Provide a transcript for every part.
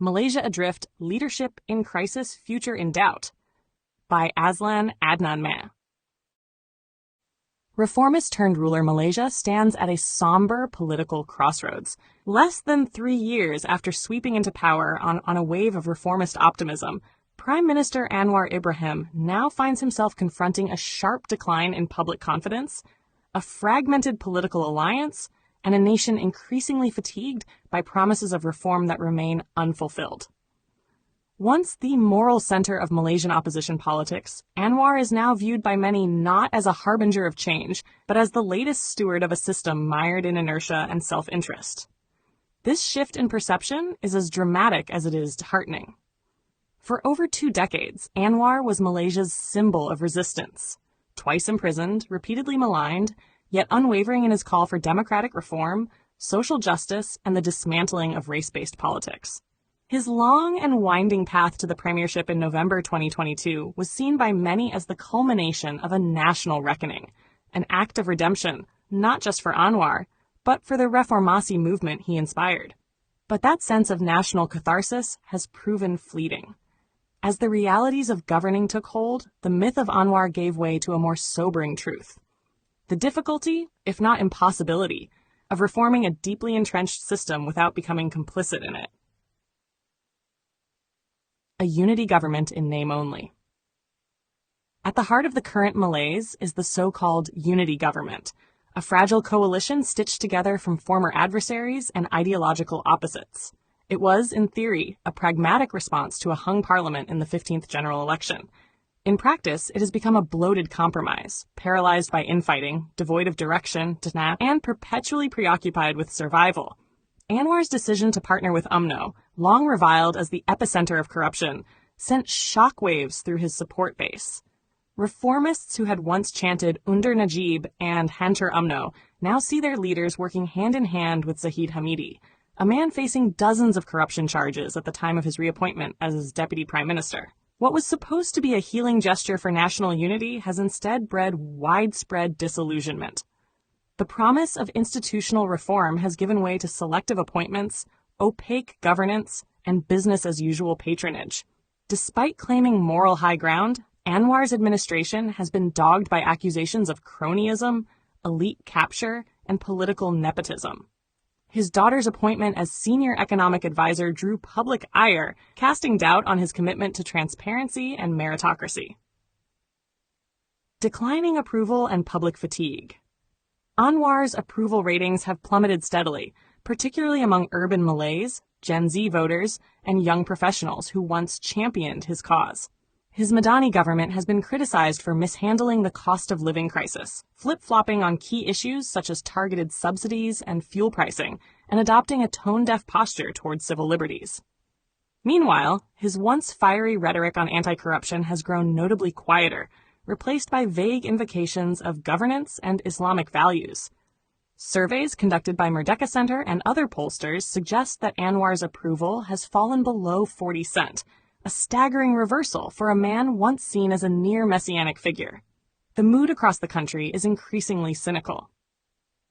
Malaysia Adrift, Leadership in Crisis, Future in Doubt, by Azlan Adnan. Reformist-turned-ruler Malaysia stands at a somber political crossroads. Less than 3 years after sweeping into power on a wave of reformist optimism, Prime Minister Anwar Ibrahim now finds himself confronting a sharp decline in public confidence, a fragmented political alliance, and a nation increasingly fatigued by promises of reform that remain unfulfilled. Once the moral center of Malaysian opposition politics, Anwar is now viewed by many not as a harbinger of change, but as the latest steward of a system mired in inertia and self-interest. This shift in perception is as dramatic as it is disheartening. For over 2 decades, Anwar was Malaysia's symbol of resistance. Twice imprisoned, repeatedly maligned, yet unwavering in his call for democratic reform, social justice, and the dismantling of race-based politics. His long and winding path to the premiership in November 2022 was seen by many as the culmination of a national reckoning, an act of redemption, not just for Anwar, but for the Reformasi movement he inspired. But that sense of national catharsis has proven fleeting. As the realities of governing took hold, the myth of Anwar gave way to a more sobering truth. The difficulty, if not impossibility, of reforming a deeply entrenched system without becoming complicit in it. A unity government in name only. At the heart of the current malaise is the so-called unity government, a fragile coalition stitched together from former adversaries and ideological opposites. It was, in theory, a pragmatic response to a hung parliament in the 15th general election. In practice, it has become a bloated compromise, paralyzed by infighting, devoid of direction, and perpetually preoccupied with survival. Anwar's decision to partner with UMNO, long reviled as the epicenter of corruption, sent shockwaves through his support base. Reformists who had once chanted Under Najib and Hantar UMNO now see their leaders working hand-in-hand with Zahid Hamidi, a man facing dozens of corruption charges at the time of his reappointment as deputy prime minister. What was supposed to be a healing gesture for national unity has instead bred widespread disillusionment. The promise of institutional reform has given way to selective appointments, opaque governance, and business-as-usual patronage. Despite claiming moral high ground, Anwar's administration has been dogged by accusations of cronyism, elite capture, and political nepotism. His daughter's appointment as senior economic advisor drew public ire, casting doubt on his commitment to transparency and meritocracy. Declining approval and public fatigue. Anwar's approval ratings have plummeted steadily, particularly among urban Malays, Gen Z voters, and young professionals who once championed his cause. His Madani government has been criticized for mishandling the cost of living crisis, flip-flopping on key issues such as targeted subsidies and fuel pricing, and adopting a tone-deaf posture towards civil liberties. Meanwhile, his once fiery rhetoric on anti-corruption has grown notably quieter, replaced by vague invocations of governance and Islamic values. Surveys conducted by Merdeka Center and other pollsters suggest that Anwar's approval has fallen below 40%, a staggering reversal for a man once seen as a near-messianic figure. The mood across the country is increasingly cynical.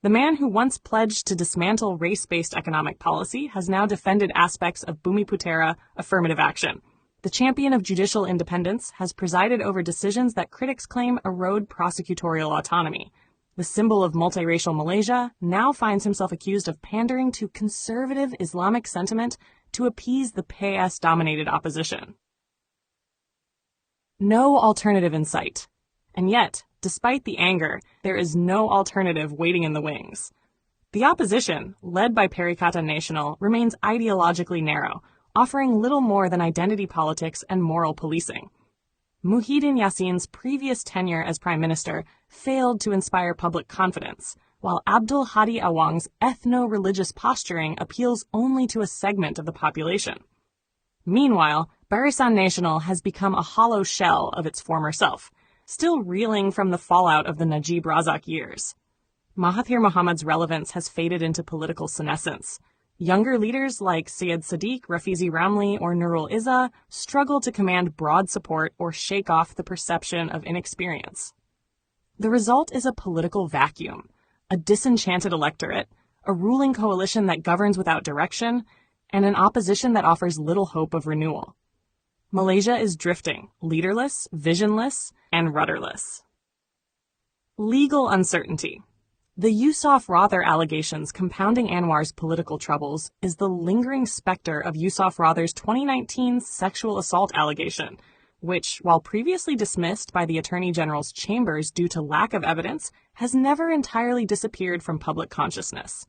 The man who once pledged to dismantle race-based economic policy has now defended aspects of Bumiputera affirmative action. The champion of judicial independence has presided over decisions that critics claim erode prosecutorial autonomy. The symbol of multiracial Malaysia now finds himself accused of pandering to conservative Islamic sentiment to appease the PS-dominated opposition. No alternative in sight. And yet, despite the anger, there is no alternative waiting in the wings. The opposition, led by Pakatan Nasional, remains ideologically narrow, offering little more than identity politics and moral policing. Muhyiddin Yassin's previous tenure as prime minister failed to inspire public confidence, while Abdul Hadi Awang's ethno-religious posturing appeals only to a segment of the population. Meanwhile, Barisan Nasional has become a hollow shell of its former self, still reeling from the fallout of the Najib Razak years. Mahathir Mohamad's relevance has faded into political senescence. Younger leaders like Syed Sadiq, Rafizi Ramli, or Nurul Izzah struggle to command broad support or shake off the perception of inexperience. The result is a political vacuum, a disenchanted electorate, a ruling coalition that governs without direction, and an opposition that offers little hope of renewal. Malaysia is drifting, leaderless, visionless, and rudderless. Legal uncertainty. The Yusof Rother allegations compounding Anwar's political troubles is the lingering specter of Yusof Rother's 2019 sexual assault allegation, which, while previously dismissed by the Attorney General's chambers due to lack of evidence, has never entirely disappeared from public consciousness.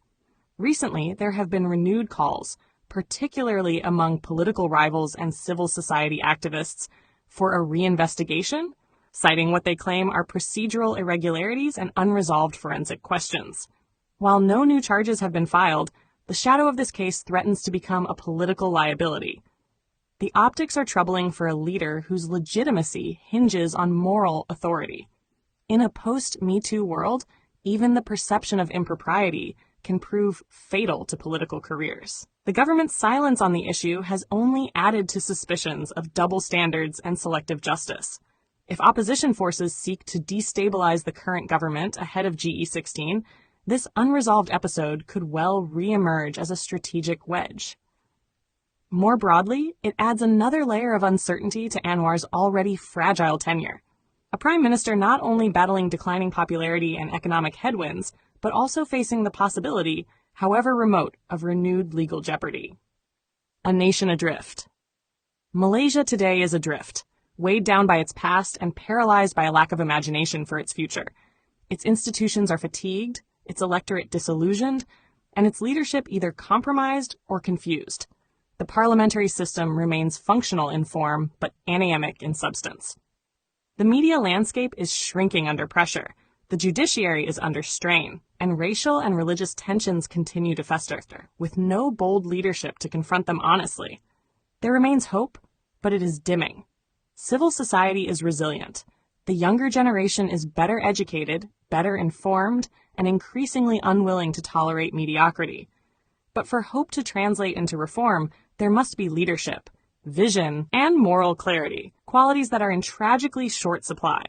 Recently, there have been renewed calls, particularly among political rivals and civil society activists, for a reinvestigation, citing what they claim are procedural irregularities and unresolved forensic questions. While no new charges have been filed, the shadow of this case threatens to become a political liability. The optics are troubling for a leader whose legitimacy hinges on moral authority. In a post-Me Too world, even the perception of impropriety can prove fatal to political careers. The government's silence on the issue has only added to suspicions of double standards and selective justice. If opposition forces seek to destabilize the current government ahead of GE16, this unresolved episode could well re-emerge as a strategic wedge. More broadly, it adds another layer of uncertainty to Anwar's already fragile tenure. A prime minister not only battling declining popularity and economic headwinds, but also facing the possibility, however remote, of renewed legal jeopardy. A nation adrift. Malaysia today is adrift, weighed down by its past and paralyzed by a lack of imagination for its future. Its institutions are fatigued, its electorate disillusioned, and its leadership either compromised or confused. The parliamentary system remains functional in form, but anemic in substance. The media landscape is shrinking under pressure. The judiciary is under strain, and racial and religious tensions continue to fester, with no bold leadership to confront them honestly. There remains hope, but it is dimming. Civil society is resilient. The younger generation is better educated, better informed, and increasingly unwilling to tolerate mediocrity. But for hope to translate into reform, there must be leadership, vision, and moral clarity, qualities that are in tragically short supply.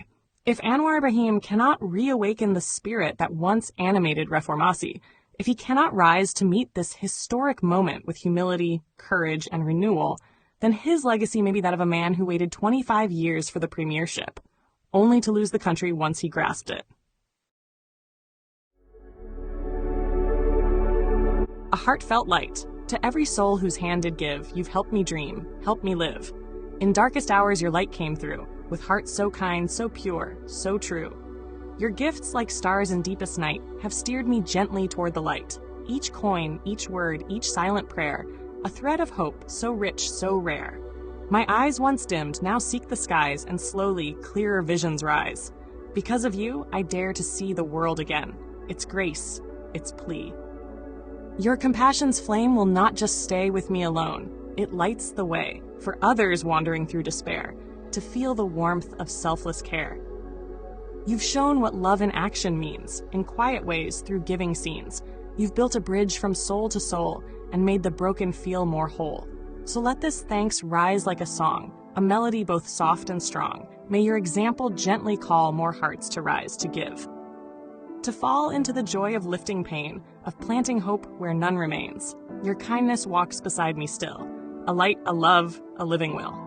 If Anwar Ibrahim cannot reawaken the spirit that once animated Reformasi, if he cannot rise to meet this historic moment with humility, courage, and renewal, then his legacy may be that of a man who waited 25 years for the premiership, only to lose the country once he grasped it. A heartfelt light. To every soul whose hand did give, you've helped me dream, helped me live. In darkest hours your light came through, with hearts so kind, so pure, so true. Your gifts, like stars in deepest night, have steered me gently toward the light. Each coin, each word, each silent prayer, a thread of hope, so rich, so rare. My eyes once dimmed, now seek the skies, and slowly, clearer visions rise. Because of you, I dare to see the world again. Its grace, its plea. Your compassion's flame will not just stay with me alone. It lights the way, for others wandering through despair, to feel the warmth of selfless care. You've shown what love in action means, in quiet ways through giving scenes. You've built a bridge from soul to soul, and made the broken feel more whole. So let this thanks rise like a song, a melody both soft and strong. May your example gently call more hearts to rise to give. To fall into the joy of lifting pain, of planting hope where none remains. Your kindness walks beside me still, a light, a love, a living will.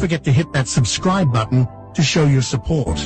forget to hit that subscribe button to show your support.